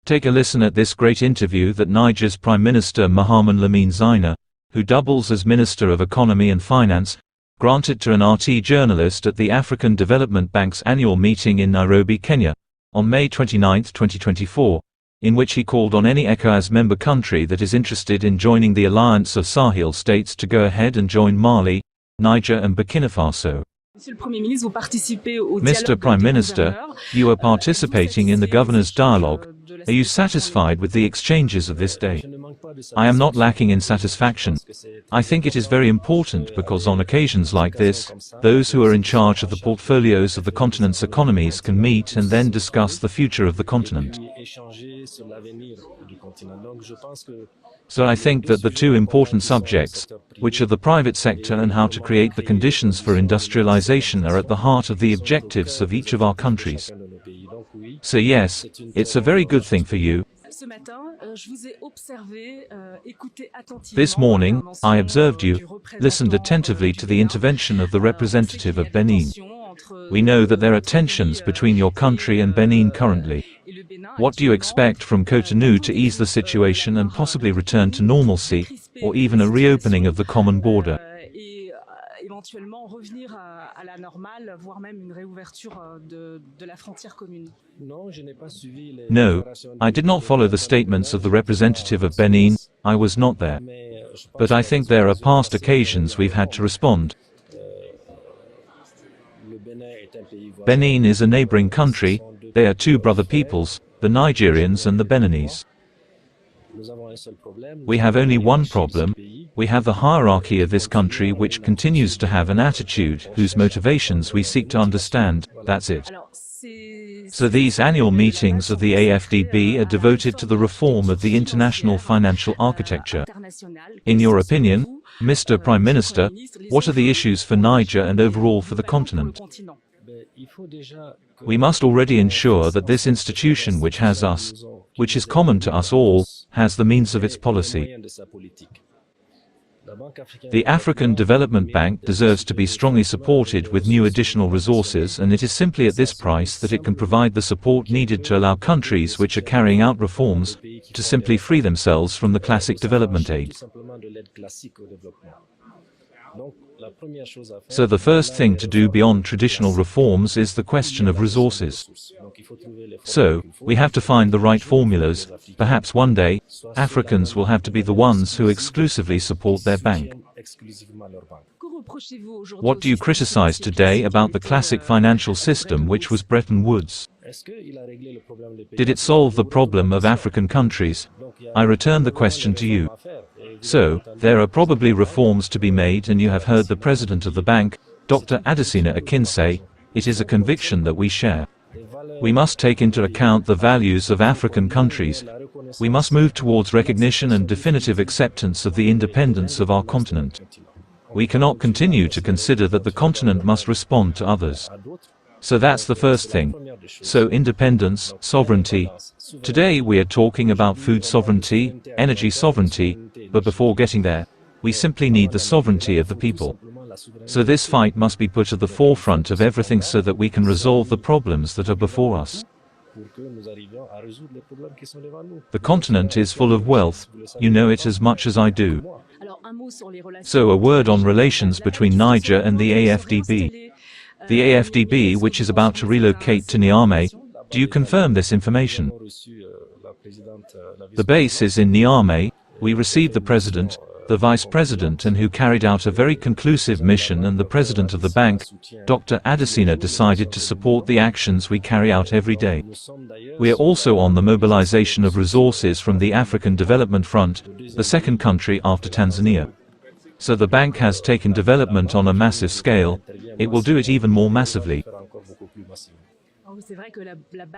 Take a listen at this great interview that Niger's Prime Minister Mahaman Lamine Zeine, who doubles as Minister of Economy and Finance, granted to an RT journalist at the African Development Bank's annual meeting in Nairobi, Kenya, on May 29, 2024, in which he called on any ECOWAS member country that is interested in joining the Alliance of Sahel States to go ahead and join Mali, Niger and Burkina Faso. Mr. Prime Minister, you are participating in the Governor's Dialogue. Are you satisfied with the exchanges of this day? I am not lacking in satisfaction. I think it is very important because on occasions like this, those who are in charge of the portfolios of the continent's economies can meet and then discuss the future of the continent. So I think that the two important subjects, which are the private sector and how to create the conditions for industrialization, are at the heart of the objectives of each of our countries. So yes, it's a very good thing for you. This morning, I observed you, listened attentively to the intervention of the representative of Benin. We know that there are tensions between your country and Benin currently. What do you expect from Cotonou to ease the situation and possibly return to normalcy, or even a reopening of the common border? No, I did not follow the statements of the representative of Benin. I was not there. But I think there are past occasions we've had to respond. Benin is a neighboring country. They are two brother peoples, the Nigerians and the Beninese. We have only one problem. We have the hierarchy of this country which continues to have an attitude whose motivations we seek to understand, that's it. So these annual meetings of the AFDB are devoted to the reform of the international financial architecture. In your opinion, Mr. Prime Minister, what are the issues for Niger and overall for the continent? We must already ensure that this institution which has us, which is common to us all, has the means of its policy. The African Development Bank deserves to be strongly supported with new additional resources, and it is simply at this price that it can provide the support needed to allow countries which are carrying out reforms to simply free themselves from the classic development aid. So the first thing to do beyond traditional reforms is the question of resources. So, we have to find the right formulas. Perhaps one day, Africans will have to be the ones who exclusively support their bank. What do you criticize today about the classic financial system which was Bretton Woods? Did it solve the problem of African countries? I return the question to you. So, there are probably reforms to be made, and you have heard the president of the bank, Dr. Adesina Akin, say, it is a conviction that we share. We must take into account the values of African countries. We must move towards recognition and definitive acceptance of the independence of our continent. We cannot continue to consider that the continent must respond to others. So that's the first thing. So independence, sovereignty. Today we are talking about food sovereignty, energy sovereignty, but before getting there, we simply need the sovereignty of the people. So this fight must be put at the forefront of everything so that we can resolve the problems that are before us. The continent is full of wealth, you know it as much as I do. So a word on relations between Niger and the AFDB. The AFDB, which is about to relocate to Niamey, do you confirm this information? The base is in Niamey. We received the president, the vice president, and who carried out a very conclusive mission, and the president of the bank, Dr. Adesina, decided to support the actions we carry out every day. We are also on the mobilization of resources from the African Development Front, the second country after Tanzania. So the bank has taken development on a massive scale. It will do it even more massively.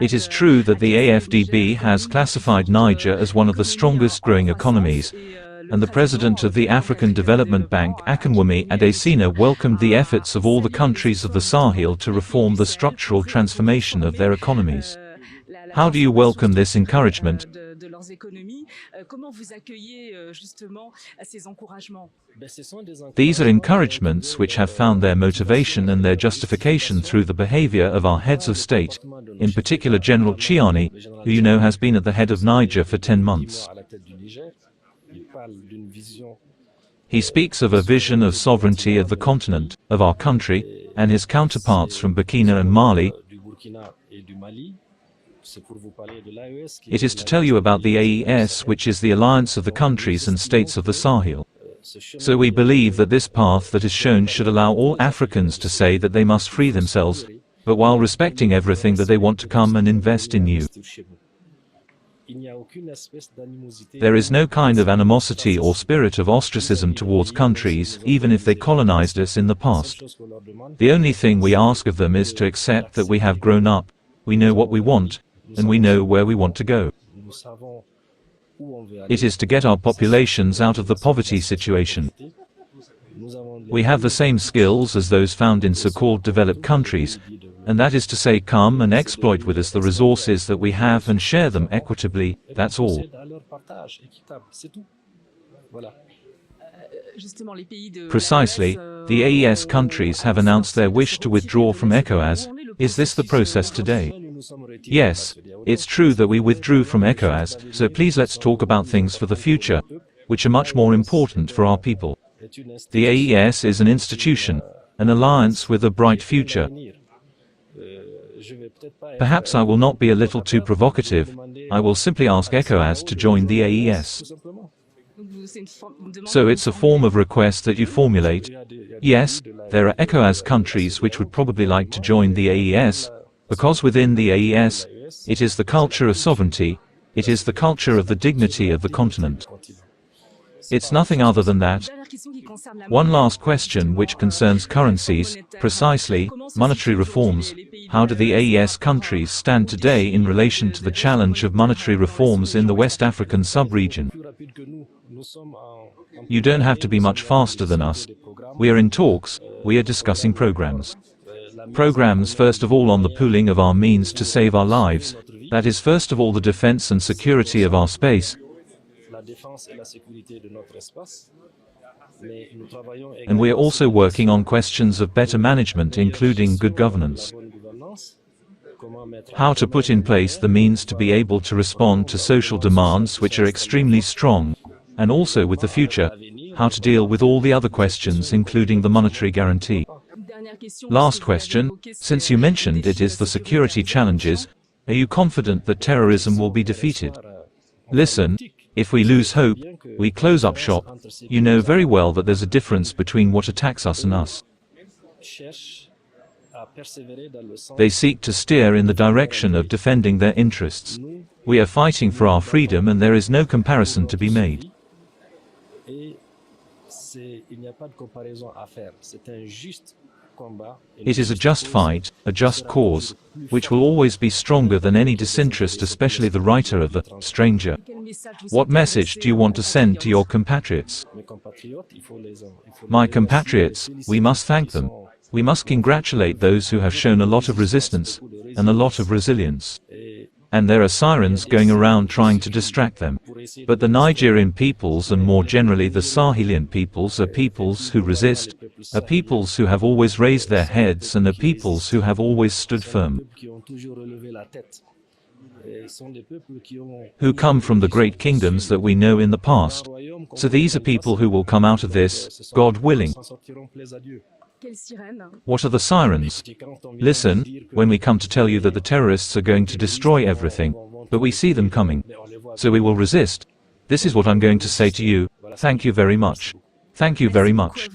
It is true that the AFDB has classified Niger as one of the strongest growing economies, and the president of the African Development Bank, Akinwumi Adesina, welcomed the efforts of all the countries of the Sahel to reform the structural transformation of their economies. How do you welcome this encouragement? leurs économies. Comment vous accueillez justement ces encouragements? These are encouragements which have found their motivation and their justification through the behavior of our heads of state, in particular General Chiani, who you know has been at the head of Niger for 10 months. He speaks of a vision of sovereignty of the continent, of our country, and his counterparts from Burkina and Mali. It is to tell you about the AES, which is the Alliance of the Countries and States of the Sahel. So we believe that this path that is shown should allow all Africans to say that they must free themselves, but while respecting everything that they want to come and invest in you. There is no kind of animosity or spirit of ostracism towards countries, even if they colonized us in the past. The only thing we ask of them is to accept that we have grown up, we know what we want, and we know where we want to go. It is to get our populations out of the poverty situation. We have the same skills as those found in so-called developed countries, and that is to say, come and exploit with us the resources that we have and share them equitably, that's all. Precisely, the AES countries have announced their wish to withdraw from ECOWAS. Is this the process today? Yes, it's true that we withdrew from ECOWAS, so please let's talk about things for the future, which are much more important for our people. The AES is an institution, an alliance with a bright future. Perhaps I will not be a little too provocative, I will simply ask ECOWAS to join the AES. So it's a form of request that you formulate. Yes, there are ECOWAS countries which would probably like to join the AES, because within the AES, it is the culture of sovereignty, it is the culture of the dignity of the continent. It's nothing other than that. One last question which concerns currencies, precisely, monetary reforms. How do the AES countries stand today in relation to the challenge of monetary reforms in the West African sub-region? You don't have to be much faster than us. We are in talks, we are discussing programs. Programs first of all on the pooling of our means to save our lives, that is first of all the defense and security of our space. And we are also working on questions of better management, including good governance. How to put in place the means to be able to respond to social demands which are extremely strong, and also with the future, how to deal with all the other questions including the monetary guarantee. Last question, since you mentioned it is the security challenges, are you confident that terrorism will be defeated? Listen, if we lose hope, we close up shop. You know very well that there's a difference between what attacks us and us. They seek to steer in the direction of defending their interests. We are fighting for our freedom and there is no comparison to be made. It is a just fight, a just cause, which will always be stronger than any disinterest, especially the writer of The Stranger. What message do you want to send to your compatriots? My compatriots, we must thank them. We must congratulate those who have shown a lot of resistance, and a lot of resilience. And there are sirens going around trying to distract them. But the Nigerian peoples and more generally the Sahelian peoples are peoples who resist, are peoples who have always raised their heads and are peoples who have always stood firm. Who come from the great kingdoms that we know in the past. So these are people who will come out of this, God willing. What are the sirens? Listen, when we come to tell you that the terrorists are going to destroy everything, but we see them coming. So we will resist. This is what I'm going to say to you. Thank you very much. Thank you very much.